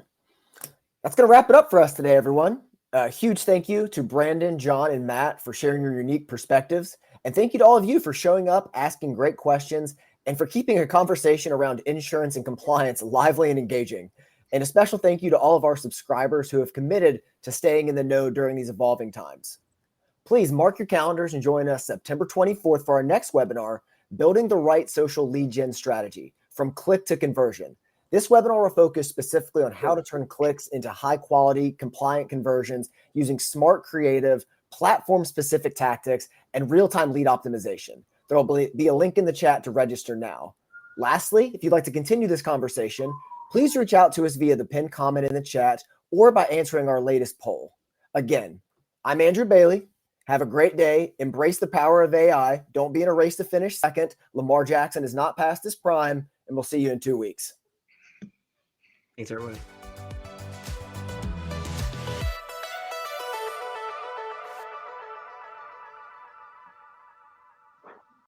That's going to wrap it up for us today, everyone. A huge thank you to Brandon, John, and Matt for sharing your unique perspectives. And thank you to all of you for showing up, asking great questions, and for keeping a conversation around insurance and compliance lively and engaging. And a special thank you to all of our subscribers who have committed to staying in the know during these evolving times. Please mark your calendars and join us September 24th for our next webinar, Building the Right Social Lead Gen Strategy, From Click to Conversion. This webinar will focus specifically on how to turn clicks into high-quality, compliant conversions using smart, creative, platform-specific tactics and real-time lead optimization. There will be a link in the chat to register now. Lastly, if you'd like to continue this conversation, please reach out to us via the pinned comment in the chat or by answering our latest poll. Again, I'm Andrew Bailey. Have a great day. Embrace the power of AI. Don't be in a race to finish second. Lamar Jackson is not past his prime, and we'll see you in 2 weeks. Thanks, everyone.